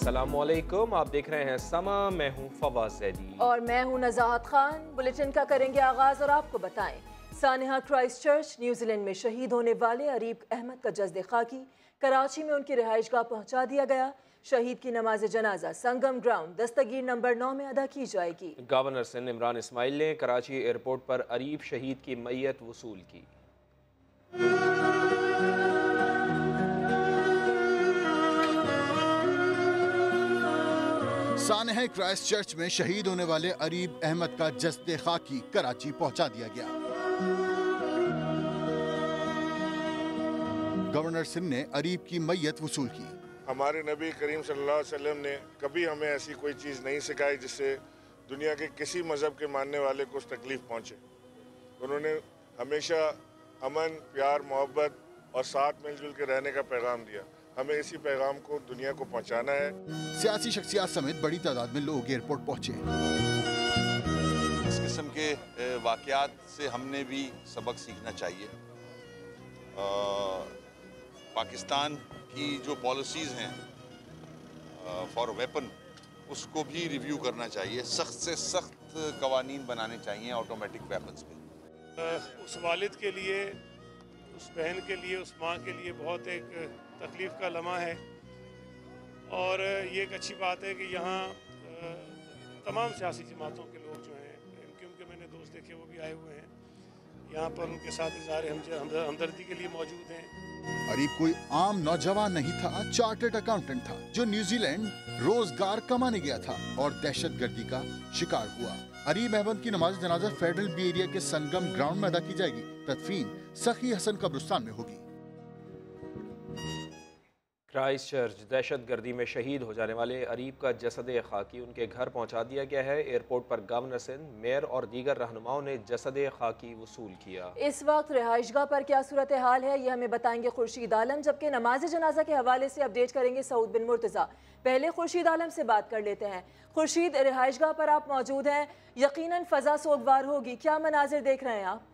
अस्सलामुअलैकुम, आप देख रहे हैं समा। मैं हूं फवाद ज़ैदी और मैं हूं नज़ाहत खान। बुलेटिन का करेंगे आगाज और आपको बताएं। सानिहा क्राइस्ट चर्च न्यूजीलैंड में शहीद होने वाले अरीब अहमद का जस्द खाकी कराची में उनकी रिहाइशगाह पहुंचा दिया गया। शहीद की नमाज जनाजा संगम ग्राउंड दस्तगीर नंबर 9 में अदा की जाएगी। गवर्नर सिंध इमरान इस्माइल ने कराची एयरपोर्ट पर अरीब शहीद की मैयत वसूल की। सानिहा क्राइस्ट चर्च में शहीद होने वाले अरीब अहमद का जस्द खाकी कराची पहुंचा दिया गया। गवर्नर सिंध ने अरीब की मैयत वसूल की। हमारे नबी करीम सल्लल्लाहु अलैहि वसल्लम ने कभी हमें ऐसी कोई चीज़ नहीं सिखाई जिससे दुनिया के किसी मज़हब के मानने वाले को तकलीफ पहुंचे। उन्होंने हमेशा अमन, प्यार, मोहब्बत और साथ मिलजुल के रहने का पैगाम दिया। हमें इसी पैगाम को दुनिया को पहुंचाना है। सियासी शख्सियत समेत बड़ी तादाद में लोग एयरपोर्ट पहुंचे। इस किस्म के वाक़यात से हमने भी सबक सीखना चाहिए। पाकिस्तान की जो पॉलिसीज़ हैं फॉर वेपन, उसको भी रिव्यू करना चाहिए। सख्त से सख्त कवानीन बनाने चाहिए ऑटोमेटिक वेपन्स पे। उस वालिद के लिए, उस बहन के लिए, उस माँ के लिए बहुत एक तकलीफ़ का लम्हा है। और ये एक अच्छी बात है कि यहाँ तमाम सियासी जमातों के लोग जो हैं, क्योंकि मैंने दोस्त देखे वो भी आए हुए हैं यहाँ पर, उनके साथ इज़हार हमदर्दी के लिए मौजूद हैं। अरीब कोई आम नौजवान नहीं था, चार्टर्ड अकाउंटेंट था जो न्यूजीलैंड रोजगार कमाने गया था और दहशतगर्दी का शिकार हुआ। अरीब अहमद की नमाज जनाजा फेडरल बी एरिया के संगम ग्राउंड में अदा की जाएगी। तदफीन सखी हसन कब्रिस्तान में होगी। क्राइस्ट चर्च दहशतगर्दी में शहीद हो जाने वाले अरीब का जसद खाकी उनके घर पहुंचा दिया गया है। एयरपोर्ट पर गवर्नर सिंध, मेयर और दीगर रहनुमाओं ने जसद खाकी वसूल किया। इस वक्त रिहाइशगाह पर क्या सूरत हाल है, ये हमें बताएंगे खुर्शीद आलम, जबकि नमाज जनाजा के हवाले से अपडेट करेंगे सऊद बिन मुर्तज़ा। पहले खुर्शीद आलम से बात कर लेते हैं। खुर्शीद, रिहाइशगाह पर आप मौजूद हैं, यकीनन फ़ज़ा सोगवार होगी, क्या मनाजिर देख रहे हैं आप?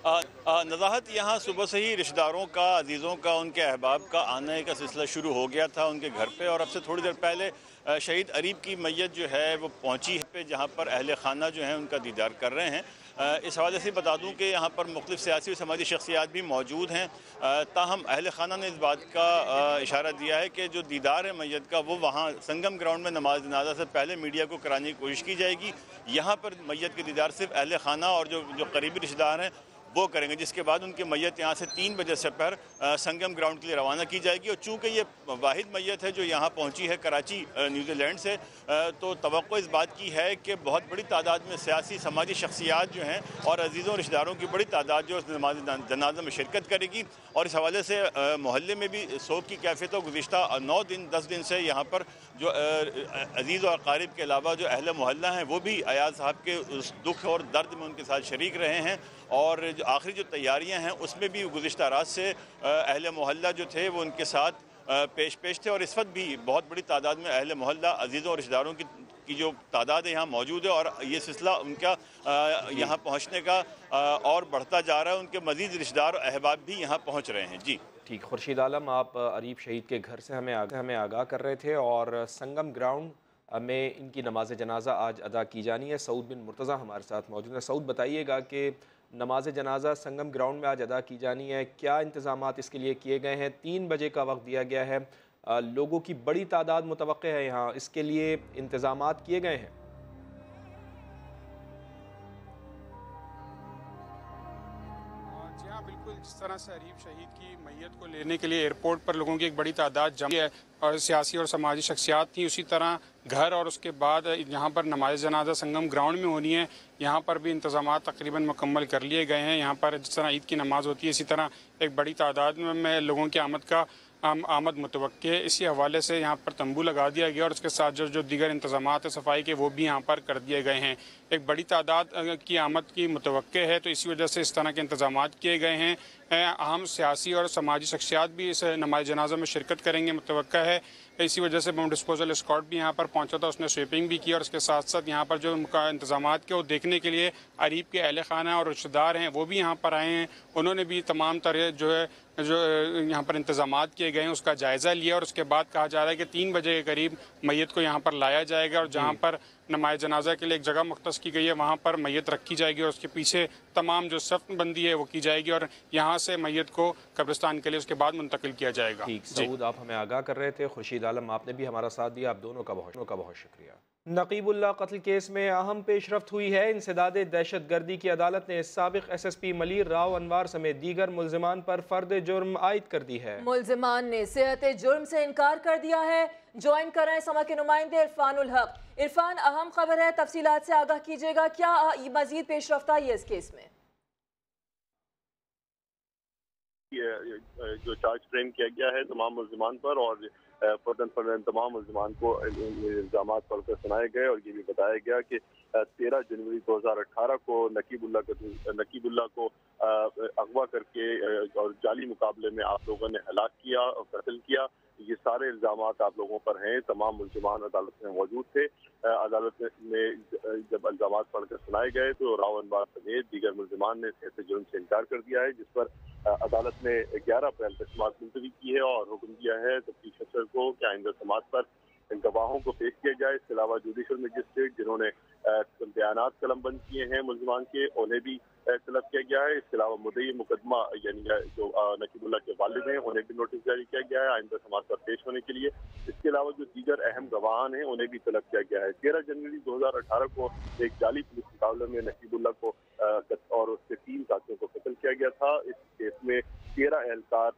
नज़ाहत, यहाँ सुबह से ही रिश्तेदारों का, अजीज़ों का, उनके अहबाब का आने का सिलसिला शुरू हो गया था उनके घर पे। और अब से थोड़ी देर पहले शहीद अरीब की मैयत जो है वो पहुँची है पे, जहाँ पर अहले खाना जो है उनका दीदार कर रहे हैं। इस हवाले से बता दूं कि यहाँ पर मुख्तलिफ सियासी और समाजी शख्सियात भी मौजूद हैं। ताहम अहले खाना ने इस बात का इशारा दिया है कि जो दीदार है मैयत का वो वहाँ संगम ग्राउंड में नमाज जनाजा से पहले मीडिया को कराने की कोशिश की जाएगी। यहाँ पर मैयत के दीदार सिर्फ अहले खाना और जो करीबी रिश्तेदार हैं वो करेंगे, जिसके बाद उनकी मैयत यहाँ से 3 बजे से पर संगम ग्राउंड के लिए रवाना की जाएगी। और चूँकि ये वाहिद मैयत है जो यहाँ पहुँची है कराची न्यूजीलैंड से, तो तवक्को इस बात की है कि बहुत बड़ी तादाद में सियासी समाजी शख्सियात जो हैं और अजीज़ों रिश्तेदारों की बड़ी तादाद जो नमाज जनाजा में शिरकत करेगी। और इस हवाले से मोहल्ले में भी सोग की कैफियत हो। गुज़िश्ता 9 दिन 10 दिन से यहाँ पर जो अजीज़ और अकारिब के अलावा जो अहले मोहल्ला हैं वो भी अयाज साहब के उस दुख और दर्द में उनके साथ शरीक रहे हैं। और जो आखिरी जो तैयारियां हैं उसमें भी गुज़िश्ता रात से अहले मोहल्ला जो थे वो उनके साथ पेश थे। और इस वक्त भी बहुत बड़ी तादाद में अहले मोहल्ला, अजीज़ों और रिश्तेदारों की जो तादाद है यहाँ मौजूद है। और ये सिलसिला उनका यहाँ पहुँचने का और बढ़ता जा रहा है। उनके मज़ीद रिश्तेदार और अहबाब भी यहाँ पहुँच रहे हैं। जी ठीक, खुर्शीद आलम, आप अरीब शहीद के घर से हमें आगाह कर रहे थे। और संगम ग्राउंड में इनकी नमाज जनाजा आज अदा की जानी है। सऊद बिन मुर्तज़ा हमारे साथ मौजूद है। सऊद, बताइएगा कि नमाज जनाजा संगम ग्राउंड में आज अदा की जानी है, क्या इंतज़ामात इसके लिए किए गए हैं? 3 बजे का वक्त दिया गया है, लोगों की बड़ी तादाद मुतवक्के है यहाँ, इसके लिए इंतज़ामात किए गए हैं? जी हाँ, बिल्कुल। जिस तरह से अरीब शहीद की मैयत को लेने के लिए एयरपोर्ट पर लोगों की एक बड़ी तादाद जमी है और सियासी और समाजी शख्सियात थी, उसी तरह घर और उसके बाद यहाँ पर नमाज जनाजा संगम ग्राउंड में होनी है। यहाँ पर भी इंतज़ामात तकरीबन मुकम्मल कर लिए गए हैं। यहाँ पर जिस तरह ईद की नमाज़ होती है, इसी तरह एक बड़ी तादाद में लोगों की आमद मुतवक्के है। इसी हवाले से यहाँ पर तंबू लगा दिया गया और उसके साथ जो दीगर इंतज़ामात है सफाई के, वो भी यहाँ पर कर दिए गए हैं। एक बड़ी तादाद की आमद की मुतवक्के है, तो इसी वजह से इस तरह के इंतज़ामात किए गए हैं। अहम सियासी और समाजी शख्सियात भी इस नमाज जनाजा में शिरकत करेंगे। मुतवक्का है इसी वजह से बम डिस्पोजल स्क्वाड भी यहाँ पर पहुँचा था, उसने स्वीपिंग भी की और उसके साथ साथ यहाँ पर जो इंतजाम के वो देखने के लिए अरीब के अहल खाना और रिश्तेदार हैं वो भी यहाँ पर आए हैं। उन्होंने भी तमाम तरह जो यहाँ पर इंतजाम किए गए हैं उसका जायज़ा लिया और उसके बाद कहा जा रहा है कि 3 बजे के करीब मैयत को यहाँ पर लाया जाएगा और जहाँ पर नमाज जनाजा के लिए एक जगह मुख्तस की गई है वहाँ पर मैयत रखी जाएगी और उसके पीछे तमाम जो सख्त बंदी है वो की जाएगी और यहाँ से मैयत को कब्रिस्तान के लिए उसके बाद मुंतकिल किया जाएगा। ठीक, सऊद आप हमें आगाह कर रहे थे। खुर्शीद आलम आपने भी हमारा साथ दिया, आप दोनों का बहुत शुक्रिया। नकीबुल्लाह कत्ल केस में अहम पेशरफ्त हुई है। इंसदाद दहशत गर्दी की अदालत ने साबिक SSP मलिर राव अनवार समेत दीगर मुल्जिमान पर फर्द जुर्म आयद कर दी है। मुल्जिमान ने सेहत जुर्म से इनकार कर दिया है। ज्वाइन कर रहे हैं समा के नुमाइंदे इरफानुल हक। इरफान, अहम खबर है, तफसीलात से आगाह कीजिएगा, क्या मजीद पेशरफ्त आई है इस केस में? जो चार्ज फ्रेम किया गया है तमाम मुल्जिमान पर और फौरन तमाम मुल्जिमान को इल्जाम पढ़कर सुनाए गए और ये भी बताया गया कि 13 जनवरी 2018 को नकीबुल्लाह को अगवा करके और जाली मुकाबले में आप लोगों ने हलाक किया और कत्ल किया। ये सारे इल्जाम आप लोगों पर हैं। तमाम मुल्जिमान अदालत में मौजूद थे। अदालत में जब इल्जाम पढ़कर सुनाए गए तो राव अनवार समेत दीगर मुल्जिमान ने सेहत जुर्म से इनकार कर दिया है, जिस पर अदालत ने 11 अप्रैल तक समाअत मुलतवी की है और हुक्म दिया है तफ्तीश अफसर को कि आइंदा समाअत पर गवाहों को पेश किया जाए। इसके अलावा जुडिशल मजिस्ट्रेट जिन्होंने बयानात कलमबंद किए हैं मुल्जिमान के, उन्हें भी तलब किया गया है। इसके अलावा मुद्दई मुकदमा यानी जो नकीबुल्लाह के वालिद हैं उन्हें भी नोटिस जारी किया गया है आइंदा समाअत पर पेश होने के लिए। इसके अलावा जो दीगर अहम गवाहान हैं उन्हें भी तलब किया गया है। 13 जनवरी 2018 को एक जाली पुलिस मुकाबले में नकीबुल्लाह को और उसके 3 साथियों को कत्ल किया गया था। इस केस में 13 एहलकार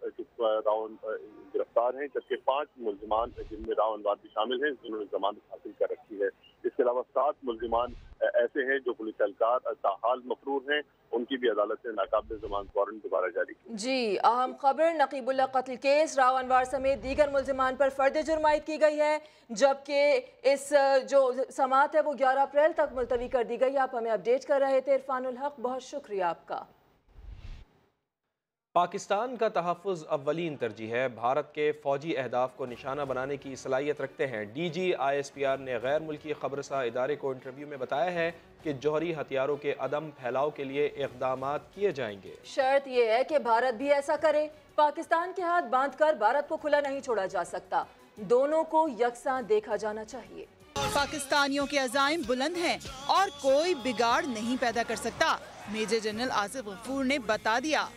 गिरफ्तार हैं, जबकि 5 मुल्जिमान जिनमें राव अनवार भी शामिल हैं जिन्होंने जमानत हासिल कर रखी है। इसके अलावा 7 मुल्जिमान ऐसे हैं जो पुलिस एहलकार ताहाल मफरूर हैं, उनकी भी अदालत ने नाकाबिल जमानत वारंट दोबारा जारी की। जी, अहम खबर, नकीबुल्लाह कत्ल केस राव अनवार समेत दीगर मुल्जिमान पर फर्द जुर्म आयद की गई है, जबकि इस जो समाअत है वो 11 अप्रैल तक मुलतवी कर दी गई। आप हमें अपडेट कर रहे थे इरफानुल हक, बहुत शुक्रिया आपका। पाकिस्तान का तहफ़्फ़ुज़ अव्वलीन तरजीह है। भारत के फ़ौजी अहदाफ को निशाना बनाने की सलाहियत रखते हैं। DG ISPR ने गैर मुल्की खबरसा इदारे को इंटरव्यू में बताया है कि जौहरी हथियारों के अदम फैलाव के लिए इक़दामात किए जाएंगे। शर्त यह है कि भारत भी ऐसा करे। पाकिस्तान के हाथ बांध कर भारत को खुला नहीं छोड़ा जा सकता। दोनों को यकसां देखा जाना चाहिए। पाकिस्तानियों के अज़ाइम बुलंद हैं और कोई बिगाड़ नहीं पैदा कर सकता, मेजर जनरल आसिफ गफूर ने बता दिया।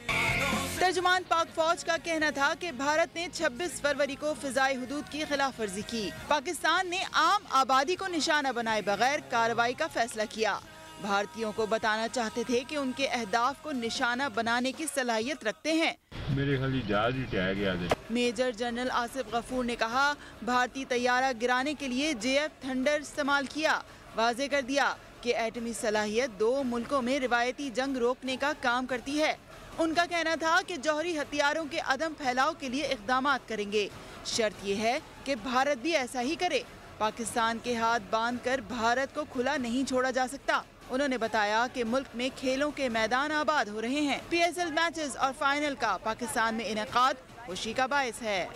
तर्जुमान पाक फौज का कहना था कि भारत ने 26 फरवरी को फिजाई हुदूद की खिलाफ वर्जी की। पाकिस्तान ने आम आबादी को निशाना बनाए बगैर कार्रवाई का फैसला किया। भारतीयों को बताना चाहते थे कि उनके अहदाफ को निशाना बनाने की सलाहियत रखते हैं। मेरे खाली जहाज ही टह गया। मेजर जनरल आसिफ गफूर ने कहा, भारतीय तैयारा गिराने के लिए JF थंडर इस्तेमाल किया। वाज़े कर दिया कि एटमी सलाहियत 2 मुल्कों में रिवायती जंग रोकने का काम करती है। उनका कहना था कि जौहरी हथियारों के अदम फैलाव के लिए इक़दामात करेंगे। शर्त यह है कि भारत भी ऐसा ही करे। पाकिस्तान के हाथ बांधकर भारत को खुला नहीं छोड़ा जा सकता। उन्होंने बताया कि मुल्क में खेलों के मैदान आबाद हो रहे हैं। PSL मैचेस और फाइनल का पाकिस्तान में इनेकाद खुशी का बायस है।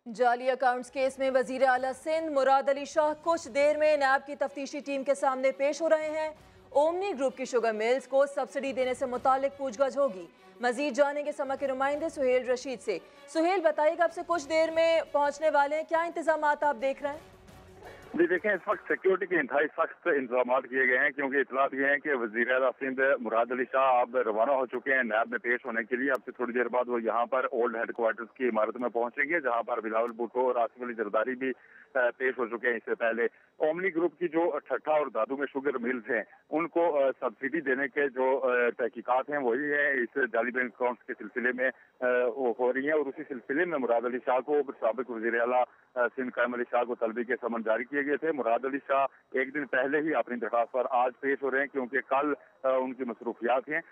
जाली अकाउंट्स केस में वजीर आला सिंध मुराद अली शाह कुछ देर में नैब की तफ्तीशी टीम के सामने पेश हो रहे हैं। ओमनी ग्रुप की शुगर मिल्स को सब्सिडी देने से मुतालिक पूछगछ होगी। मजीद जानेंगे समा के नुमाइंदे सुहेल रशीद से। सुहेल, बताइएगा, आपसे कुछ देर में पहुंचने वाले हैं, क्या इंतजाम आप देख रहे हैं? जी देखें, इस वक्त सिक्योरिटी के इंतहाई सख्त इंतजाम किए गए हैं, क्योंकि इतलात ये है कि वज़ीर आला सिंध मुराद अली शाह अब रवाना हो चुके हैं नैब में पेश होने के लिए। अब से थोड़ी देर बाद वो यहाँ पर ओल्ड हेडक्वार्टर्स की इमारत में पहुंचेंगे, जहाँ पर बिलावल भुट्टो और आसिफ अली जरदारी भी पेश हो चुके हैं। इससे पहले ओमनी ग्रुप की जो ठट्ठा और दादू में शुगर मिल्स हैं उनको सब्सिडी देने के जो तहकीकात हैं वही है इस जाली बैंक अकाउंट्स के सिलसिले में वो हो रही है। और उसी सिलसिले में मुराद अली शाह को साबिक वज़ीर आला सिंध कायम अली शाह को तलबी के समन जारी किए गए थे। मुराद अली शाह एक दिन पहले ही अपनी दरखास्त पर आज पेश हो रहे हैं, क्योंकि कल उनकी मसरूफियात हैं।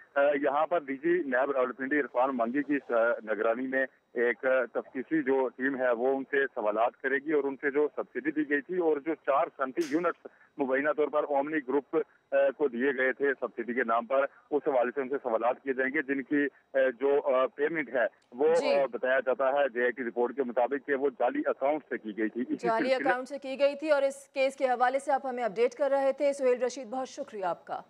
यहाँ पर डीजी नायब रावलपिंडी इरफान मंगी की निगरानी में एक तफ्तीशी जो टीम है वो उनसे सवालात करेगी और उनसे जो सब्सिडी दी गई थी और जो 4 सनती यूनिट्स मुबैना तौर पर ओमनी ग्रुप को दिए गए थे सब्सिडी के नाम पर, उस हवाले से उनसे सवालात किए जाएंगे, जिनकी जो पेमेंट है वो बताया जाता है जेआई की रिपोर्ट के मुताबिक कि वो जाली अकाउंट से की गई थी। जाली अकाउंट से की गई थी और इस केस के हवाले से आप हमें अपडेट कर रहे थे। सुहेल रशीद, बहुत शुक्रिया आपका।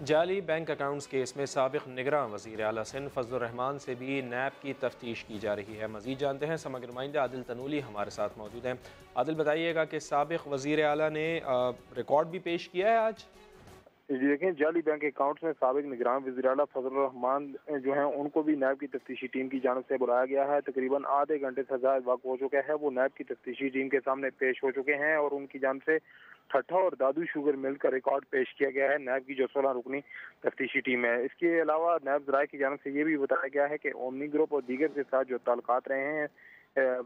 जाली बैंक अकाउंट्स केस में साबिक निगरान वज़ीर आला सिंध फजलुर रहमान से भी नैब की तफ्तीश की जा रही है। मज़ीद जानते हैं समग्र नुमाइंदा आदिल तनूली हमारे साथ मौजूद हैं। आदिल, बताइएगा कि साबिक वज़ीर आला ने रिकॉर्ड भी पेश किया है आज। जी देखें, जाली बैंक अकाउंट्स में साबिक निगरान वज़ीर आला फजलुर रहमान जो हैं उनको भी नैब की तफ्तीशी टीम की जानिब से बुलाया गया है। तकरीबन आधे घंटे से ज़्यादा वक्त हो चुका है, वो नैब की तफ्तीशी टीम के सामने पेश हो चुके हैं और उनकी जानिब से ठट्ठा और दादू शुगर मिल का रिकॉर्ड पेश किया गया है नैब की जो 16 रुकनी तफ्तीशी टीम है। इसके अलावा नैब ज़राए की जानिब से ये भी बताया गया है कि ओमनी ग्रुप और दीगर के साथ जो ताल्लुकात रहे हैं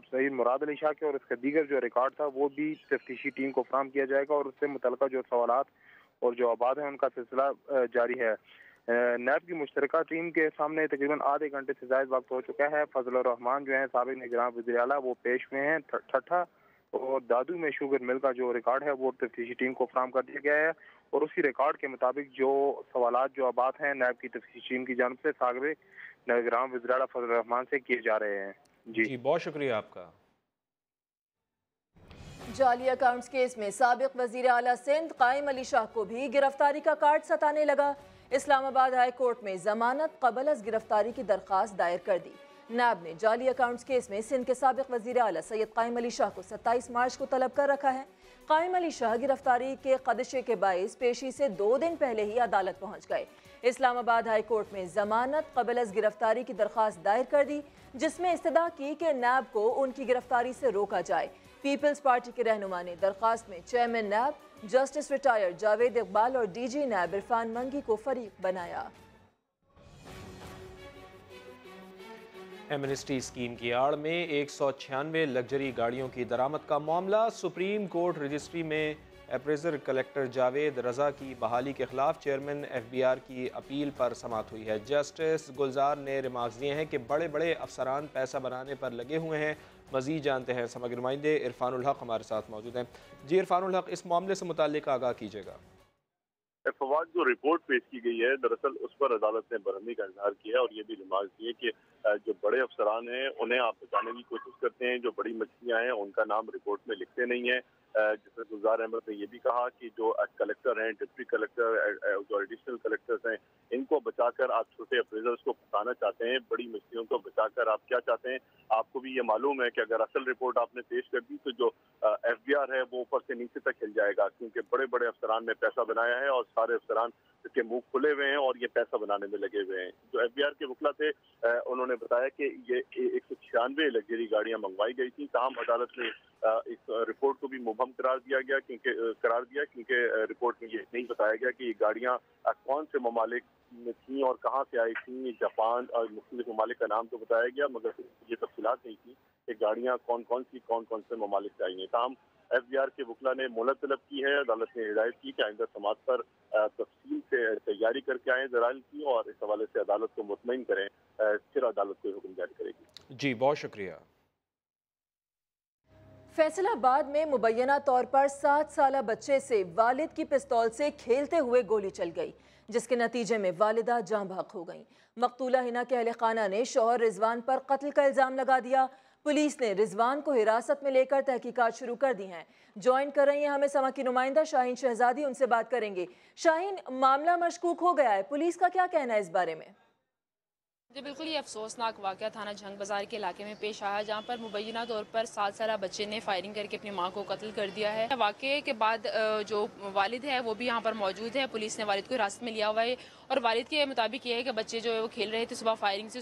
सईद मुराद अली शाह के और इसका दीगर जो रिकॉर्ड था वो भी तफ्तीशी टीम को फराहम किया जाएगा और उससे मुतल्लिका जो सवालात और जो आबाद है उनका सिलसिला जारी है। नैब की मुश्तरका टीम के सामने तकरीबन आधे घंटे से ज़ायद वक्त हो चुका है। फजलुर रहमान जो है साबिक निगरान वज़ीर आला वो पेश हुए हैं। ठट्ठा और दादू में शुगर मिल का जो रिकॉर्ड है वो तफ्तीशी टीम को फराहम कर दिया गया है और उसी रिकॉर्ड के मुताबिक जो सवालात जो आबाद हैं नैब की तफ्तीशी टीम की जानिब से साबिक निगरान वज़ीर आला फजलुर रहमान से किए जा रहे हैं। जी बहुत शुक्रिया आपका। जाली अकाउंट्स केस में साबिक वजीर आला सिंध कायम अली शाह को भी गिरफ्तारी का कार्ड सताने लगा। इस्लामाबाद हाई कोर्ट में जमानत कबल अज गिरफ्तारी की दरख्वास्त दायर कर दी। नैब ने जाली अकाउंट्स केस में सिंध के साबिक वजीर आला सैयद कायम अली शाह को 27 मार्च को तलब कर रखा है। कायम अली शाह गिरफ्तारी के खदशे के बाइस पेशी से 2 दिन पहले ही अदालत पहुंच गए। इस्लामाबाद हाई कोर्ट में जमानत कबल अज गिरफ्तारी की दरख्वास्त दायर कर दी, जिसमें इस्तदा की कि नैब को उनकी गिरफ्तारी से रोका जाए। पीपल्स पार्टी के रहनुमा ने दरख्वास्त में चेयरमैन नैब, जस्टिस रिटायर्ड जावेद इकबाल और डीजी नैब इरफान मंगी को फरीक बनाया। एमनेस्टी स्कीम की आड़ में 196 लग्जरी गाड़ियों की दरामद का मामला। सुप्रीम कोर्ट रजिस्ट्री में अप्रेजर कलेक्टर जावेद रजा की बहाली के खिलाफ चेयरमैन FBR की अपील पर समाअत हुई है। जस्टिस गुलजार ने रिमार्क्स दिए हैं कि बड़े बड़े अफसरान पैसा बनाने पर लगे हुए हैं। मज़ीद जानते हैं समग्र नुमाइंदे इरफानुल हक हमारे साथ मौजूद हैं। जी इरफानुल हक, इस मामले से मुताल्लिक आगाह कीजिएगा। फवाद, जो रिपोर्ट पेश की गई है दरअसल उस पर अदालत ने बरहमी का इजहार किया और ये भी रिमार्क दिए कि जो बड़े अफसरान हैं उन्हें आप बचाने की कोशिश करते हैं, जो बड़ी मछलियां हैं उनका नाम रिपोर्ट में लिखते नहीं है। जैसे गुलजार अहमद ने ये भी कहा कि जो कलेक्टर हैं, डिप्टी कलेक्टर, जो एडिशनल कलेक्टर्स हैं, इनको बचाकर आप छोटे अप्रेजर्स को फंसाना चाहते हैं। बड़ी मछलियों को बचाकर आप क्या चाहते हैं? आपको भी ये मालूम है कि अगर असल रिपोर्ट आपने पेश कर दी तो जो FBR है वो ऊपर से नीचे तक हिल जाएगा, क्योंकि बड़े बड़े अफसरान ने पैसा बनाया है और सारे अफसरान के मुंह खुले हुए हैं और ये पैसा बनाने में लगे हुए हैं। जो FBR के वकला थे उन्होंने बताया कि ये 196 लग्जरी गाड़ियां मंगवाई गई थी। ताहम अदालत ने इस रिपोर्ट को भी मुबहम करार दिया क्योंकि रिपोर्ट में ये नहीं बताया गया कि ये गाड़ियां कौन से ममालिक में थी और कहाँ से आई थी। जापान और मुख्तलिफ ममालिक का नाम तो बताया गया, मगर ये तफसीलात नहीं थी कि गाड़ियां कौन कौन से ममालिक से आई हैं। ताहम FBR के वकला ने मोहलत तलब की है। अदालत ने हिदायत की कि आइंदा समात पर तफसील से तैयारी करके आए दलाइल की और इस हवाले से अदालत को मुतमईन करें, फिर अदालत को हुक्म जारी करेगी। जी बहुत शुक्रिया। फैसलाबाद में मुबैना तौर पर 7 साला बच्चे से वालिद की पिस्तौल से खेलते हुए गोली चल गई, जिसके नतीजे में वालिदा जाँ बहक हो गईं। मकतूला हिना के अहले खाना ने शौहर रिजवान पर कत्ल का इल्ज़ाम लगा दिया। पुलिस ने रिजवान को हिरासत में लेकर तहकीकात शुरू कर दी हैं। ज्वाइन कर रही हैं हमें समा की नुमाइंदा शाहीन शहजादी, उनसे बात करेंगे। शाहीन, मामला मशकूक हो गया है, पुलिस का क्या कहना है इस बारे में? जी बिल्कुल, ये अफसोसनाक वाक़या थाना झंग बाजार के इलाके में पेश आया, जहाँ पर मुबैना तौर पर 7 साला बच्चे ने फायरिंग करके अपनी मां को कत्ल कर दिया है। वाक़ये के बाद जो वालिद है वो भी यहाँ पर मौजूद है। पुलिस ने वालिद को हिरासत में लिया हुआ है और वालिद के मुताबिक ये है कि बच्चे जो है वो खेल रहे थे, सुबह फायरिंग से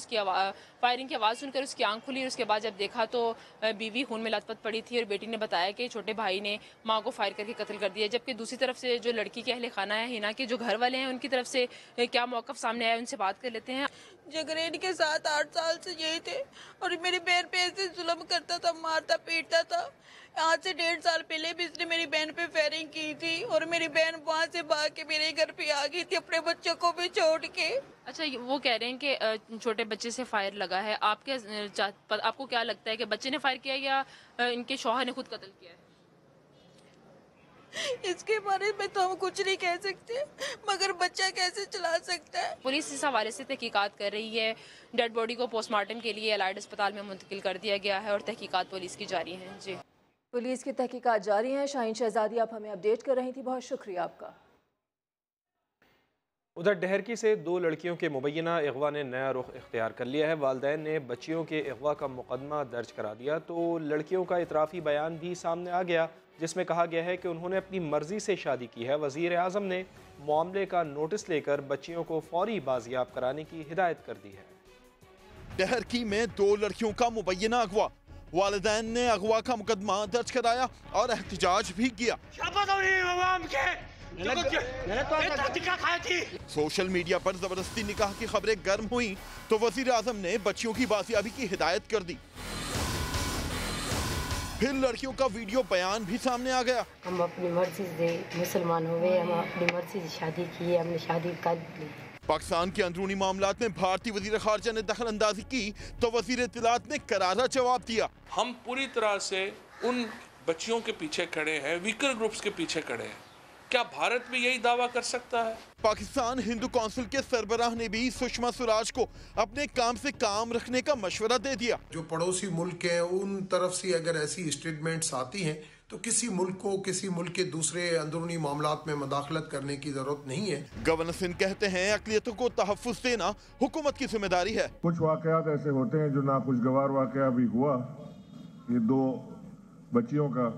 फायरिंग की आवाज़ सुनकर उसकी आंख खुली और उसके बाद जब देखा तो बीवी खून में लथपथ पड़ी थी और बेटी ने बताया कि छोटे भाई ने माँ को फायर करके कत्ल कर दिया। जबकि दूसरी तरफ से जो लड़की के अहले खाना है हिना के जो घर वाले हैं, उनकी तरफ से क्या मौक़िफ़ सामने आया, उनसे बात कर लेते हैं। जगरेन के साथ 8 साल से यही थे और मेरी बहन पे ऐसे जुल्म करता था, मारता पीटता था। आज से 1.5 साल पहले भी इसने मेरी बहन पे फायरिंग की थी और मेरी बहन वहाँ से भाग के मेरे घर पे आ गई थी अपने बच्चों को भी छोड़ के। अच्छा, वो कह रहे हैं कि छोटे बच्चे से फायर लगा है, आपको क्या लगता है कि बच्चे ने फायर किया या इनके शौहर ने खुद कत्ल किया है? इसके बारे में तो हम कुछ नहीं कह सकते, मगर बच्चा कैसे चला सकता है। पुलिस इस हवाले से तहकीकात कर रही है। डेड बॉडी को पोस्टमार्टम के लिए एलाइड अस्पताल में मुंतकिल कर दिया गया है और तहकीकात पुलिस की जारी है। जी, पुलिस की तहकीकात जारी है। शाहीन शहजादी, आप हमें अपडेट कर रही थी, बहुत शुक्रिया आपका। उधर डहरकी से 2 लड़कियों के मुबैना अगवा ने नया रुख इख्तियार कर लिया है। वालिदैन ने बच्चियों के अगवा का मुकदमा दर्ज करा दिया तो लड़कियों का इतराफ़ी बयान भी सामने आ गया, जिसमें कहा गया है कि उन्होंने अपनी मर्जी से शादी की है। वज़ीर आज़म ने मामले का नोटिस लेकर बच्चियों को फौरी बाजियाब कराने की हिदायत कर दी है। डहरकी में 2 लड़कियों का मुबैना अगवा, वालिदैन ने अगवा का मुकदमा दर्ज कराया और एहतजाज भी किया। सोशल मीडिया पर जबरदस्ती निकाह की खबरें गर्म हुई तो वज़ीर आज़म ने बच्चियों की बाजियाबी की हिदायत कर दी। फिर लड़कियों का वीडियो बयान भी सामने आ गया। हम अपनी मर्जी से मुसलमान हुए, हम अपनी मर्जी से शादी की, हमने शादी कर ली। पाकिस्तान के अंदरूनी मामलात में भारतीय वज़ीर ख़ारजा ने दखल अंदाजी की तो वज़ीर इत्तलात ने करारा जवाब दिया। हम पूरी तरह से उन बच्चियों के पीछे खड़े हैं, वीकर ग्रुप्स के पीछे खड़े हैं। क्या भारत भी यही दावा कर सकता है? पाकिस्तान हिंदू काउंसिल के सरबराह ने भी सुषमा स्वराज को अपने काम से काम रखने का मशवरा दे दिया। जो पड़ोसी मुल्क हैं उन तरफ से अगर ऐसी स्टेटमेंट्स आती हैं तो किसी मुल्क को किसी मुल्क के दूसरे अंदरूनी मामलात में मदाखलत करने की जरूरत नहीं है। गवर्नर सिंह कहते हैं अक़लियतों को तहफ़्फ़ुज़ देना हुकूमत की जिम्मेदारी है। कुछ वाक़यात ऐसे होते हैं जो नाखुशगवार वाक़या भी हुआ। ये 2 बच्चियों का,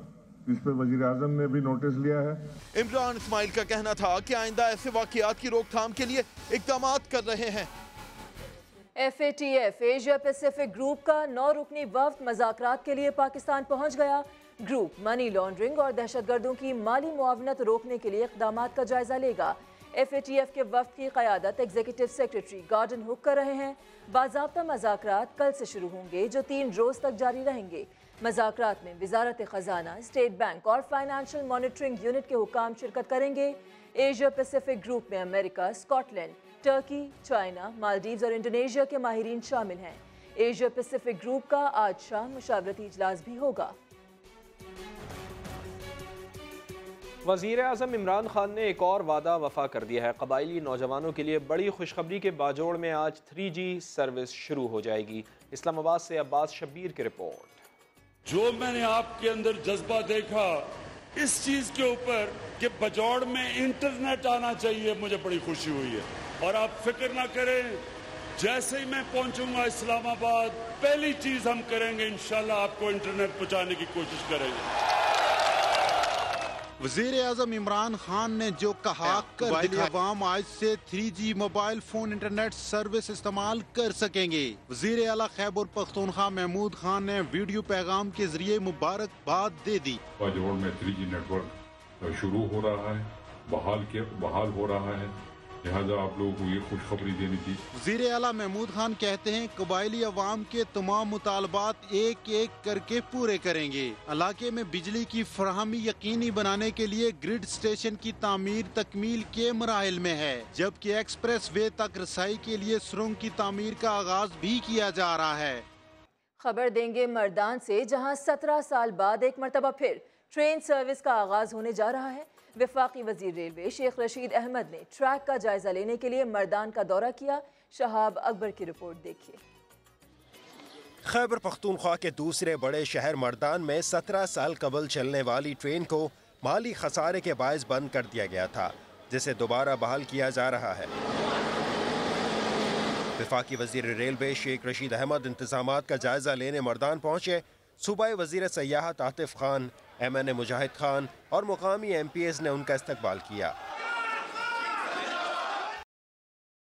इस पर वज़ीर आज़म ने भी नोटिस लिया है। इमरान इस्माइल का कहना था कि आइंदा ऐसे वाक़यात की रोकथाम के लिए इक़दाम कर रहे हैं। FATF एशिया पैसिफिक ग्रुप का 9 रुकनी वफ़द मुज़ाकरात के लिए पाकिस्तान पहुंच गया। ग्रुप मनी लॉन्ड्रिंग और दहशतगर्दों की माली मुआवनत रोकने के लिए इक़दामात का जायजा लेगा। FATF के वफ़द की क़यादत एग्जीक्यूटिव सेक्रेटरी गॉर्डन हुक कर रहे हैं। बाज़ाब्ता मुज़ाकरात कल से शुरू होंगे जो 3 रोज़ तक जारी रहेंगे। मुज़ाकरात में वज़ारत ख़ज़ाना, स्टेट बैंक और फाइनेंशियल मॉनिटरिंग यूनिट के हुकाम शिरकत करेंगे। एशिया पैसिफिक ग्रुप में America, Scotland, Turkey, China, Maldives और इंडोनेशिया के माहिरीन शामिल हैं। एशिया पैसिफिक ग्रुप का आज शाम मुशावरती इजलास भी होगा। वज़ीर आज़म इमरान खान ने एक और वादा वफा कर दिया है। कबायली नौजवानों के लिए बड़ी खुशखबरी के बाजोड़ में आज 3G सर्विस शुरू हो जाएगी। इस्लामाबाद से अब्बास शब्बीर की रिपोर्ट। जो मैंने आपके अंदर जज्बा देखा इस चीज के ऊपर कि बजौड़ में इंटरनेट आना चाहिए, मुझे बड़ी खुशी हुई है। और आप फिक्र ना करें, जैसे ही मैं पहुंचूंगा इस्लामाबाद पहली चीज हम करेंगे, इंशाल्लाह आपको इंटरनेट पहुंचाने की कोशिश करेंगे। वज़ीर आज़म इमरान खान ने जो कहा कबायली अवाम आज से 3G mobile phone internet service इस्तेमाल कर सकेंगे। वज़ीर आला खैबर पख्तूनख्वा महमूद खान ने वीडियो पैगाम के जरिए मुबारकबाद दे दी। बाजौड़ में 3G नेटवर्क शुरू हो रहा है, बहाल हो रहा है, लिहाजा आप लोगों को ये खुशखबरी देनी थी। वज़ीर आला महमूद खान कहते हैं कबायली अवाम के तमाम मुतालबात एक एक करके पूरे करेंगे। इलाके में बिजली की फराहमी यकीनी बनाने के लिए ग्रिड स्टेशन की तामीर तकमील के मराहिल में है, जबकि एक्सप्रेस वे तक रसाई के लिए सुरंग की तामीर का आगाज भी किया जा रहा है। खबर देंगे मर्दान से, जहां 17 साल बाद एक मरतबा फिर ट्रेन सर्विस का आगाज होने जा रहा है। वफाकी वजीर रेलवे शेख रशीद अहमद ने ट्रैक का जायजा लेने के लिए मर्दान का दौरा किया। शहाब अकबर की रिपोर्ट देखिए। खैबर पख्तूनख्वा के दूसरे बड़े शहर मर्दान में 17 साल कबल चलने वाली ट्रेन को माली खसारे के बायस बंद कर दिया गया था, जिसे दोबारा बहाल किया जा रहा है। वफाकी वजीर रेलवे शेख रशीद अहमद इंतजामात का जायजा लेने मर्दान पहुंचे। सूबाई वजीर सयाहत आतिफ खान, MNA मुजाहिद खान और मुकामी MPs ने उनका इस्तकबाल किया।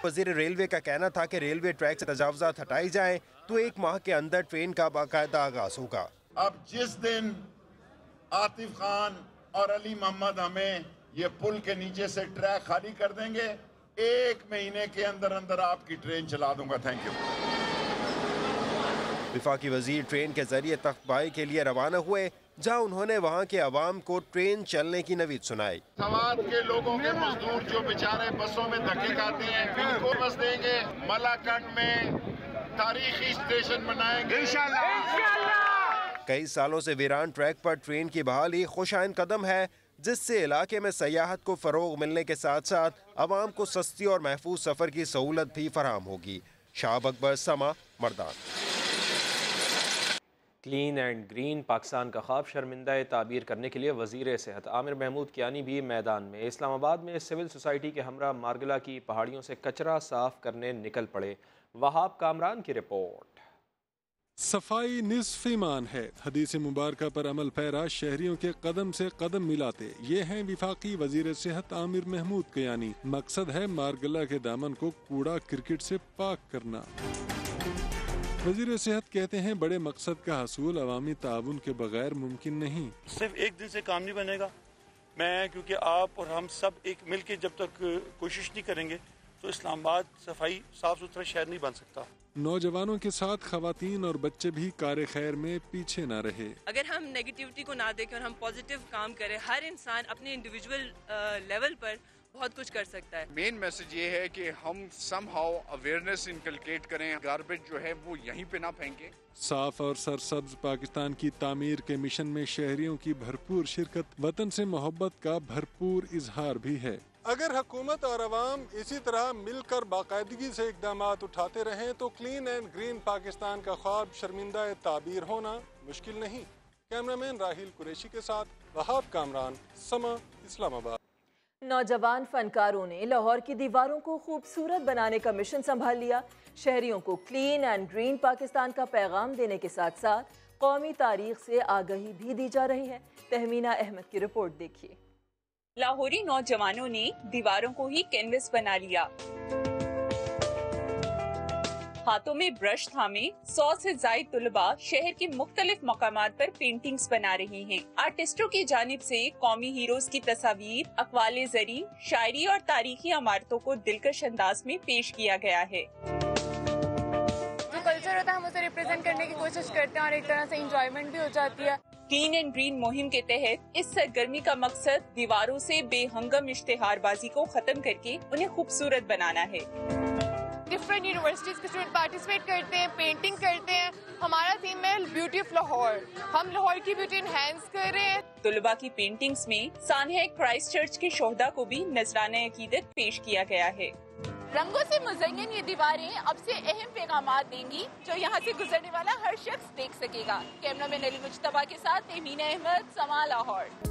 वजीर रेलवे का कहना था कि रेलवे ट्रैक से तजावुज़ात हटाई जाएं तो 1 माह के अंदर ट्रेन का बाकायदा आगाज होगा। अब जिस दिन आतिफ खान और अली मोहम्मद हमें ये पुल के नीचे से ट्रैक खाली कर देंगे, 1 महीने के अंदर अंदर आपकी ट्रेन चला दूंगा। Thank you. वफाकी वजीर ट्रेन के जरिए तख्तबाई के लिए रवाना हुए जहां उन्होंने वहां के अवाम को ट्रेन चलने की नवीद सुनाई। सवात के लोगों के मजदूर जो बेचारे बसों में धक्के खाते हैं, इनको बस देंगे। मलाकंड में तारीखी स्टेशन बनाएंगे इंशाल्लाह। कई सालों से वीरान ट्रैक पर ट्रेन की बहाली खुशाइन कदम है, जिससे इलाके में सयाहत को फरोग मिलने के साथ साथ अवाम को सस्ती और महफूज सफर की सहूलत भी फराहम होगी। शाहब अकबर, समा, Mardan. Clean and green Pakistan का ख्वाब शर्मिंदा ताबीर करने के लिए वज़ीर सेहत आमिर महमूद कियानी भी मैदान में। इस्लामाबाद में सिविल सोसाइटी के हमरा मारगला की पहाड़ियों से कचरा साफ करने निकल पड़े। वहाब कामरान की रिपोर्ट। सफाई निस्फ ईमान है, हदीस मुबारका पर अमल पैरा शहरियों के कदम से कदम मिलाते ये हैं विफाकी वजीर सेहत आमिर महमूद कियानी। मकसद है मारगला के दामन को कूड़ा क्रिकेट से पाक करना। वजीर सेहत कहते हैं बड़े मकसद का हसूल अवामी ताउन के बगैर मुमकिन नहीं। सिर्फ एक दिन से काम नहीं बनेगा। मैं क्योंकि आप और हम सब एक मिल के जब तक कोशिश नहीं करेंगे तो इस्लामाबाद सफाई साफ सुथरा शहर नहीं बन सकता। नौजवानों के साथ खवातीन और बच्चे भी कार खैर में पीछे न रहे। अगर हम नेगेटिविटी को ना देखें और हम पॉजिटिव काम करें, हर इंसान अपने इंडिविजुअल लेवल पर बहुत कुछ कर सकता है। मेन मैसेज ये है कि हम समहाउ अवेयरनेस इनकलकेट करें, गार्बेज जो है वो यहीं पे ना फेंकें। साफ और सरसब्ज पाकिस्तान की तामीर के मिशन में शहरियों की भरपूर शिरकत, वतन से मोहब्बत का भरपूर इजहार भी है। अगर हुकूमत और अवाम इसी तरह मिलकर बाकायदगी से इकदाम उठाते रहें तो क्लीन एंड ग्रीन पाकिस्तान का ख्वाब शर्मिंदा ताबीर होना मुश्किल नहीं। कैमरामैन राहिल कुरैशी के साथ वहाब कामरान, समा, इस्लामाबाद। नौजवान फनकारों ने लाहौर की दीवारों को खूबसूरत बनाने का मिशन संभाल लिया। शहरियों को क्लीन एंड ग्रीन पाकिस्तान का पैगाम देने के साथ साथ कौमी तारीख से आगाही भी दी जा रही है। तहमीना अहमद की रिपोर्ट देखिए। लाहौरी नौजवानों ने दीवारों को ही कैनवस बना लिया। हाथों में ब्रश थामे 100 से ज्यादा तुलबा शहर के मुख्तलिफ मकामात पर पेंटिंग्स बना रही हैं। आर्टिस्टों की जानिब से कौमी हीरोज की तस्वीर, अक़वाले ज़री, शायरी और तारीखी इमारतों को दिलकश अंदाज में पेश किया गया है। जो कल्चर होता है हम उसे रिप्रेजेंट करने की कोशिश करते हैं और एक तरह से इंजॉयमेंट भी हो जाती है। क्लीन एंड ग्रीन मुहिम के तहत इस सरगर्मी का मकसद दीवारों से बेहंगम इश्तिहारबाजी को खत्म करके उन्हें खूबसूरत बनाना है। डिफरेंट यूनिवर्सिटीज के स्टूडेंट पार्टिसिपेट करते हैं, पेंटिंग करते हैं। हमारा थीम है ब्यूटी ऑफ लाहौर। हम लाहौर की ब्यूटी एनहांस कर रहे हैं। तुलबा की पेंटिंग्स में सानिया क्राइस्ट चर्च के शोहदा को भी नजराना अकीदत पेश किया गया है। रंगों से मुज़य्यन ये दीवारें अब से अहम पैगामात देंगी जो यहाँ से गुजरने वाला हर शख्स देख सकेगा। कैमरामैन अली मुज्तबा के साथ तहमीना अहमद, समा, लाहौर।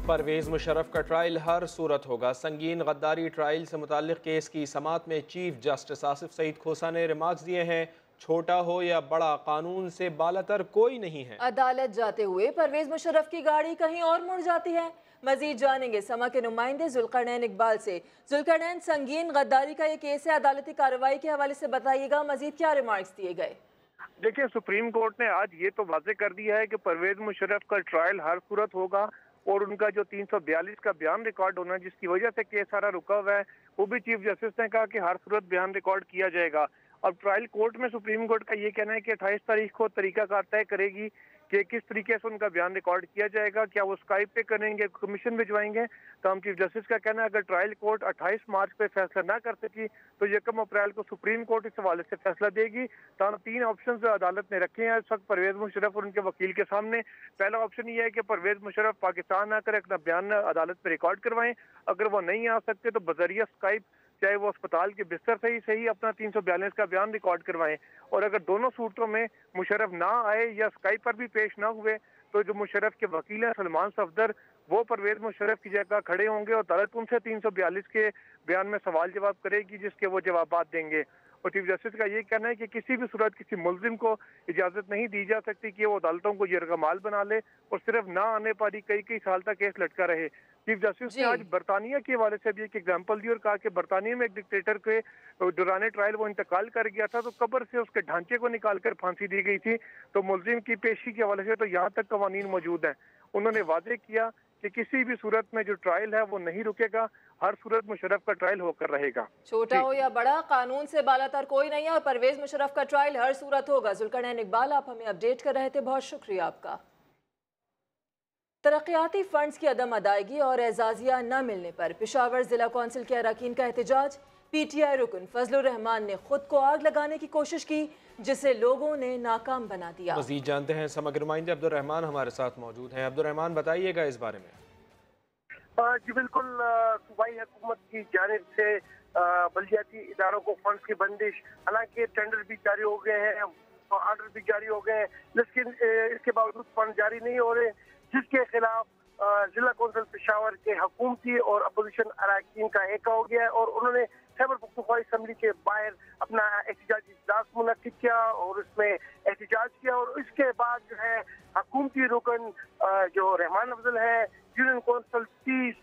परवेज़ मुशर्रफ का ट्रायल हर सूरत होगा। संगीन गद्दारी ट्रायल से मुताल्लिक़ केस की समाअत में चीफ जस्टिस आसिफ सईद खोसा ने रिमार्क्स दिए हैं, छोटा हो या बड़ा, कानून से बालातर कोई नहीं है। अदालत जाते हुए परवेज़ मुशर्रफ की गाड़ी कहीं और मुड़ जाती है। मजीद जानेंगे समा के नुमाइंदे जुल्करनैन इकबाल से। जुल्करनैन, संगीन गद्दारी का ये केस है, अदालती कार्रवाई के हवाले से बताइएगा, मजीद क्या रिमार्क्स दिए गए? देखिए, सुप्रीम कोर्ट ने आज ये तो वाज़ेह कर दिया है कि परवेज़ मुशर्रफ का ट्रायल हर सूरत होगा और उनका जो 342 का बयान रिकॉर्ड होना जिसकी वजह से केस सारा रुका हुआ है वो भी चीफ जस्टिस ने कहा कि हर सूरत बयान रिकॉर्ड किया जाएगा। अब ट्रायल कोर्ट में सुप्रीम कोर्ट का ये कहना है कि 28 तारीख को तरीकाकार तय करेगी कि किस तरीके से उनका बयान रिकॉर्ड किया जाएगा। क्या वो स्काइप पे करेंगे, कमीशन भिजवाएंगे? तो हम चीफ जस्टिस का कहना है अगर ट्रायल कोर्ट 28 मार्च पे फैसला ना कर सकी तो 1 अप्रैल को सुप्रीम कोर्ट इस हवाले से फैसला देगी। तो हम 3 ऑप्शन अदालत ने रखे हैं इस वक्त परवेज़ मुशर्रफ और उनके वकील के सामने। पहला ऑप्शन ये है कि परवेज़ मुशर्रफ पाकिस्तान आकर अपना बयान अदालत में रिकॉर्ड करवाएं। अगर वो नहीं आ सकते तो बजरिया स्काइप, चाहे वो अस्पताल के बिस्तर से ही सही, अपना 342 का बयान रिकॉर्ड करवाएं। और अगर दोनों सूरतों में मुशर्रफ ना आए या स्काइप पर भी पेश ना हुए तो जो मुशर्रफ के वकील हैं सलमान सफदर, वो परवेज़ मुशर्रफ की जगह खड़े होंगे और अदालत उनसे 342 के बयान में सवाल जवाब करेगी जिसके वो जवाबात देंगे। और चीफ जस्टिस का ये कहना है कि किसी भी सूरत किसी मुल्जिम को इजाज़त नहीं दी जा सकती कि वो अदालतों को यरगमाल बना ले और सिर्फ ना आने पर ही कई साल तक केस लटका रहे। चीफ जस्टिस ने आज बरतानिया के हवाले से भी एक एग्जाम्पल दी और कहा कि बरतानिया में एक डिक्टेटर के दौरान ट्रायल वो इंतकाल कर गया था तो कब्र से उसके ढांचे को निकाल कर फांसी दी गई थी। तो मुल्जिम की पेशी के हवाले से तो यहाँ तक कवानीन मौजूद हैं। उन्होंने वादे किया कि किसी भी सूरत में जो ट्रायल है वो नहीं रुकेगा, हर सूरत मुशर्रफ का ट्रायल होकर रहेगा। छोटा हो या बड़ा, कानून से बालातर कोई नहीं है और परवेज़ मुशर्रफ का ट्रायल हर सूरत होगा। जुल्करनैन इकबाल, आप हमें अपडेट कर रहे थे, बहुत शुक्रिया आपका। तरक्याती फंड्स की अदम अदायगी और एजाजिया न मिलने पर पेशावर जिला कौंसिल के अरकान का एहतजाज। PTI रुकन फजलुर रहमान ने खुद को आग लगाने की कोशिश की, जिसे लोगों ने नाकाम बना दिया। मजीद जानते हैं समग्र नुमाइंदे अब्दुल रहमान हमारे साथ मौजूद हैं। अब्दुल रहमान, बताइएगा इस बारे में। जी बिल्कुल, सूबाई हुकूमत की जानिब से बल्दियाती इदारों को फंड्स की बंदिश, हालांकि टेंडर भी जारी हो गए हैं, ऑर्डर भी जारी हो गए हैं, लेकिन इसके बावजूद फंड जारी नहीं हो रहे, जिसके खिलाफ जिला कौंसिल पेशावर के हुकूमती और अपोजिशन अरकान का एक हो गया है और उन्होंने खैबर पख्तूनख्वा असम्बली के बाहर अपना एहतजाजी इजलास मुनक्किद किया और उसमें एहतजाज किया। और इसके बाद जो है हुकूमती रुकन जो रहमान अफजल है, यूनियन कौंसिल 30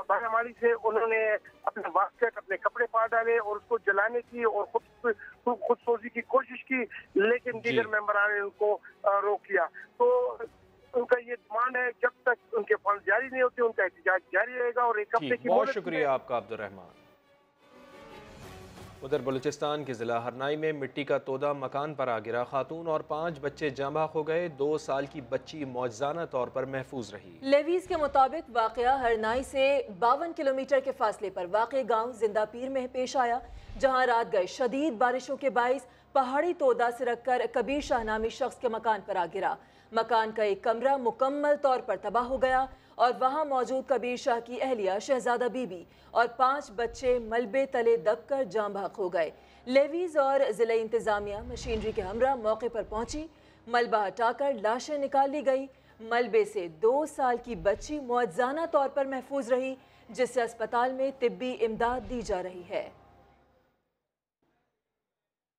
बारामाली से, उन्होंने अपने बास्केट, अपने कपड़े फाड़ डाले और उसको जलाने की और खुदसोजी की कोशिश की, लेकिन दीगर मेंबरान ने उनको रोक लिया। तो उनका ये डिमांड है, जब तक उनके फंड जारी नहीं होते उनका एहतजाज जारी रहेगा। और एक हफ्ते की बहुत शुक्रिया आपका अब्दुल रहमान। उधर बलूचिस्तान के जिला हरनाई में मिट्टी का तोदा मकान पर आ गिरा, खातून और 5 बच्चे जाँ-बहक हो गए। 2 साल की बच्ची मौजज़ाना तौर पर महफूज रही। लेवीज के मुताबिक वाक़या हरनाई से 52 किलोमीटर के फासले पर वाक़े गांव जिंदा पीर में पेश आया, जहां रात गए शदीद बारिशों के बाइस पहाड़ी तोदा से रखकर कबीर शाह नामी शख्स के मकान पर आ गिरा। मकान का एक कमरा मुकम्मल तौर पर तबाह हो गया और वहां मौजूद कबीर शाह की अहलिया शहजादा बीबी और 5 बच्चे मलबे तले दबकर जाँ-बहक हो गए। लेवीज और जिला इंतजामिया मशीनरी के हमरा मौके पर पहुंची, मलबा हटाकर लाशें निकाल ली गई। मलबे से 2 साल की बच्ची मौजज़ाना तौर पर महफूज रही, जिसे अस्पताल में तिब्बी इमदाद दी जा रही है।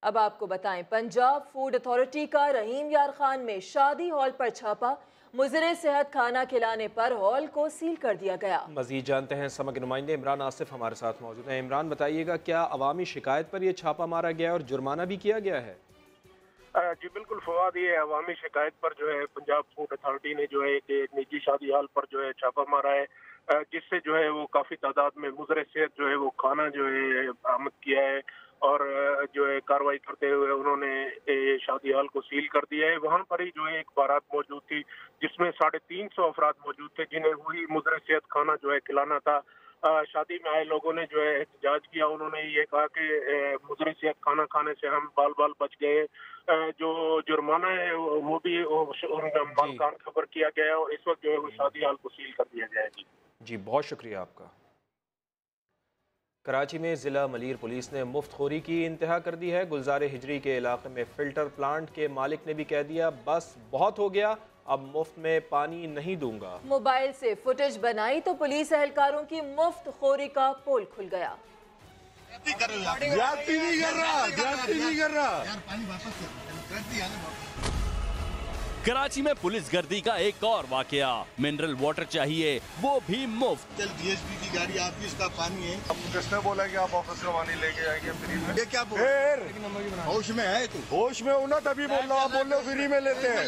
अब आपको बताएं, पंजाब फूड अथॉरिटी का रहीम यार खान में शादी हॉल पर छापा, मुज़रे सेहत खाना खिलाने पर हॉल को सील कर दिया गया। मजीद जानते हैं समग्र नुमाइंदे इमरान आसिफ हमारे साथ मौजूद हैं। इमरान, बताइएगा क्या अवामी शिकायत पर यह छापा मारा गया और जुर्माना भी किया गया है? जी बिल्कुल फवाद, ये अवामी शिकायत पर जो है पंजाब फूड अथॉरिटी ने जो है एक निजी शादी हॉल पर जो है छापा मारा है, जिससे जो है वो काफ़ी तादाद में मुज़रे सेहत जो है वो खाना जो है बरामद किया है और जो है कार्रवाई करते हुए उन्होंने शादी हॉल को सील कर दिया है। वहाँ पर ही जो है एक बारात मौजूद थी जिसमें 350 अफराद मौजूद थे, जिन्हें वही मुज़रे सेहत खाना जो है खिलाना था। शादी में आए लोगों ने जो है एहतजाज किया, उन्होंने ये कहा कि मुज़रे सेहत खाना खाने से हम बाल बाल बच गए। जो जुर्माना है वो भी मालकान खबर किया गया है और इस वक्त जो है वो शादी हॉल को सील कर दिया गया है। जी बहुत शुक्रिया आपका। कराची में ज़िला मलीर पुलिस ने मुफ्तखोरी की इंतहा कर दी है। गुलजार हिजरी के इलाके में फ़िल्टर प्लांट के मालिक ने भी कह दिया, बस बहुत हो गया, अब मुफ्त में पानी नहीं दूंगा। मोबाइल से फुटेज बनाई तो पुलिस एहलकारों की मुफ्तखोरी का पोल खुल गया। ज्यादती नहीं कर रहा। कराची में पुलिस गर्दी का एक और वाकया, मिनरल वाटर चाहिए वो भी मुफ्त। DSP की गाड़ी आपकी, इसका पानी है। अब किसने बोला कि आप ऑफिस का पानी लेके आएंगे फ्री में? ये क्या बोल? होश में है तू? होश में हूँ ना, तभी बोल रहा हूँ। आप बोल रहे हो फ्री में लेते हैं।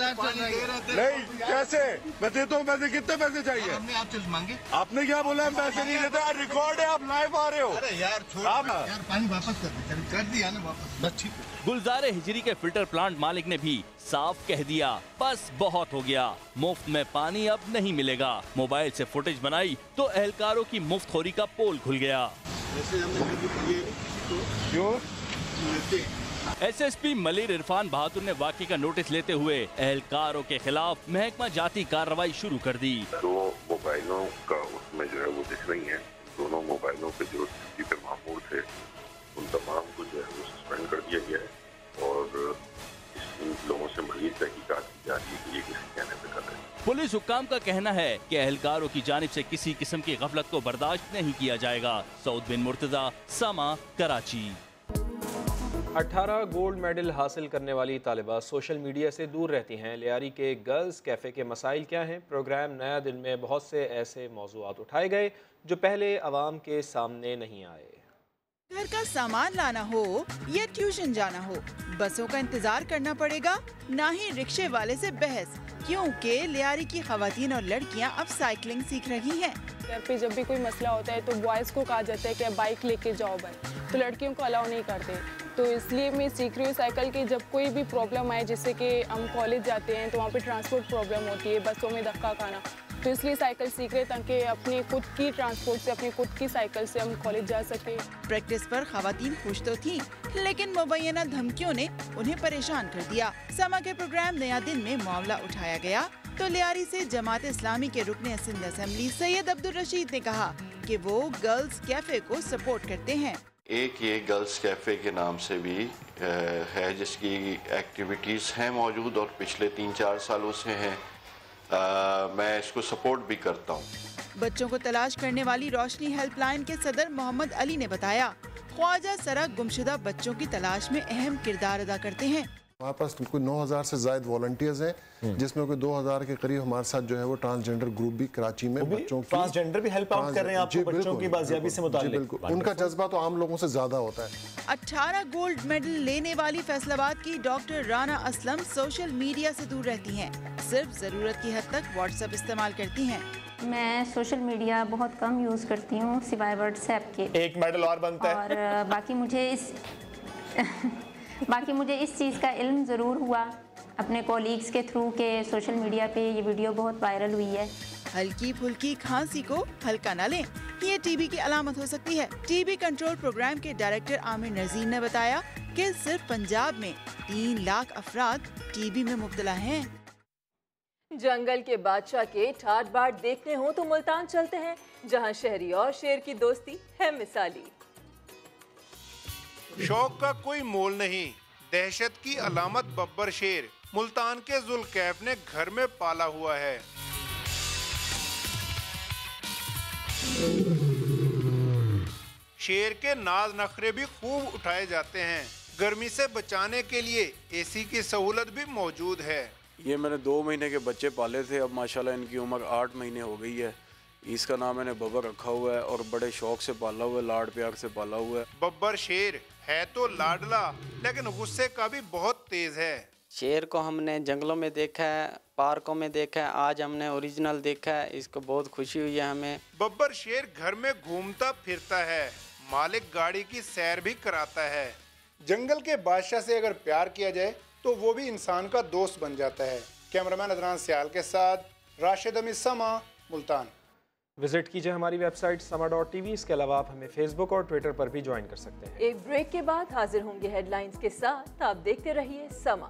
नहीं, कैसे मैं देता हूँ पैसे? कितने पैसे चाहिए? हमने आप चीज मांगे? आपने क्या बोला? हम पैसे नहीं देते। रिकॉर्ड है, आप लाइव आ रहे हो। अरे यार छोड़ यार, पानी वापस कर दिया ना वापस, बस ठीक है। गुलजार हिजरी के फिल्टर प्लांट मालिक ने भी साफ कह दिया, बस बहुत हो गया, मुफ्त में पानी अब नहीं मिलेगा। मोबाइल से फुटेज बनाई तो एहलकारों की मुफ्तखोरी का पोल खुल गया। SSP मलीर इरफान बहादुर ने वाकई का नोटिस लेते हुए एहलकारों के खिलाफ महकमा जाती कार्रवाई शुरू कर दी। 2 मोबाइलों का उसमें जो है वो दिख रही है, दोनों मोबाइलों पे जो CCTV मामूर थे उन तमाम को जो है वो सस्पेंड कर दिया गया है और इन लोगों से मजीद तहकीकात की जा रही है कि ये किसी कहने पे कर रहे हैं। पुलिस हुक्काम का कहना है कि एहलकारों की जानिब से किसी किस्म की गफलत को बर्दाश्त नहीं किया जाएगा। सऊद बिन मुर्तजा, समा, कराची। 18 गोल्ड मेडल हासिल करने वाली तालिबा सोशल मीडिया से दूर रहती हैं। लियारी के गर्ल्स कैफ़े के मसाइल क्या हैं? प्रोग्राम नया दिन में बहुत से ऐसे मौज़ूआत उठाए गए जो पहले आवाम के सामने नहीं आए। घर का सामान लाना हो या ट्यूशन जाना हो, बसों का इंतजार करना पड़ेगा, ना ही रिक्शे वाले से बहस, क्योंकि लियारी की खवातीन और लड़कियां अब साइकिलिंग सीख रही हैं। घर पे जब भी कोई मसला होता है तो बॉयज़ को कहा जाता है कि बाइक लेके जाओ बस, तो लड़कियों को अलाउ नहीं करते। तो इसलिए मैं सीख रही हूँ साइकिल की, जब कोई भी प्रॉब्लम आए, जैसे कि हम कॉलेज जाते हैं तो वहाँ पे ट्रांसपोर्ट प्रॉब्लम होती है, बसों में धक्का खाना, तो इसलिए साइकिल सीख रहे ताकि अपने खुद की ट्रांसपोर्ट से, अपनी खुद की साइकिल से हम कॉलेज जा सके। प्रैक्टिस पर खवातीन खुश तो थी, लेकिन मुबैना धमकियों ने उन्हें परेशान कर दिया। समा के प्रोग्राम नया दिन में मामला उठाया गया तो लियारी से जमात इस्लामी के रुकने सिंध असेंबली सैयद अब्दुल रशीद ने कहा कि वो गर्ल्स कैफे को सपोर्ट करते हैं। एक ये गर्ल्स कैफ़े के नाम से भी है जिसकी एक्टिविटीज़ हैं मौजूद और पिछले 3-4 सालों से हैं। मैं इसको सपोर्ट भी करता हूँ। बच्चों को तलाश करने वाली रोशनी हेल्पलाइन के सदर मोहम्मद अली ने बताया, ख्वाजा सरा गुमशुदा बच्चों की तलाश में अहम किरदार अदा करते हैं। हमारे पास कोई 9000 से ज्यादा वॉलंटियर्स हैं, जिसमें कोई 2000 के करीब हमारे साथ जो है वो ट्रांसजेंडर ग्रुप भी कराची में बच्चों की ट्रांसजेंडर भी हेल्प आउट कर रहे हैं आपको बच्चों की बाजियाबी से मुताल्लिक। बिल्कुल, उनका जज्बा तो आम लोगों से ज्यादा होता है। 18 गोल्ड मेडल लेने वाली फैसलाबाद की doctor Rana Aslam social media से दूर रहती हैं, सिर्फ जरूरत की हद तक व्हाट्सएप इस्तेमाल करती हैं। मैं सोशल मीडिया बहुत कम यूज़ करती हूँ सिवाय व्हाट्सएप के। एक मेडल और बनता है। और बाकी मुझे इस चीज़ का इल्म ज़रूर हुआ अपने कॉलीग्स के थ्रू के सोशल मीडिया पे ये वीडियो बहुत वायरल हुई है। हल्की फुल्की खांसी को हल्का न लें, ये टीबी की अलामत हो सकती है। टीबी कंट्रोल प्रोग्राम के डायरेक्टर आमिर नज़ीर ने बताया कि सिर्फ पंजाब में 3 लाख अफराद टीबी में मुब्तला हैं। जंगल के बादशाह के ठाट बाट देखने हो तो मुल्तान चलते हैं, जहां शहरी और शेर की दोस्ती है मिसाली। शौक का कोई मोल नहीं, दहशत की अलामत बब्बर शेर मुल्तान के जुल्कैफ ने घर में पाला हुआ है। शेर के नाज नखरे भी खूब उठाए जाते हैं। गर्मी से बचाने के लिए एसी की सहूलत भी मौजूद है। ये मैंने 2 महीने के बच्चे पाले थे, अब माशाल्लाह इनकी उम्र 8 महीने हो गई है। इसका नाम मैंने बब्बर रखा हुआ है और बड़े शौक से पाला हुआ है, लाड प्यार से पाला हुआ है। बब्बर शेर है तो लाडला, लेकिन गुस्से का भी बहुत तेज है। शेर को हमने जंगलों में देखा है, पार्कों में देखा है, आज हमने ओरिजिनल देखा है, इसको बहुत खुशी हुई है हमें। बब्बर शेर घर में घूमता फिरता है, मालिक गाड़ी की सैर भी कराता है। जंगल के बादशाह से अगर प्यार किया जाए तो वो भी इंसान का दोस्त बन जाता है। कैमरामैन अदनान सियाल के साथ राशिद अमीर, समा, मुल्तान। विजिट कीजिए हमारी वेबसाइट sama.tv। इसके अलावा आप हमें फेसबुक और ट्विटर पर भी ज्वाइन कर सकते हैं। एक ब्रेक के बाद हाजिर होंगे हेडलाइंस के साथ। आप देखते रहिए समा।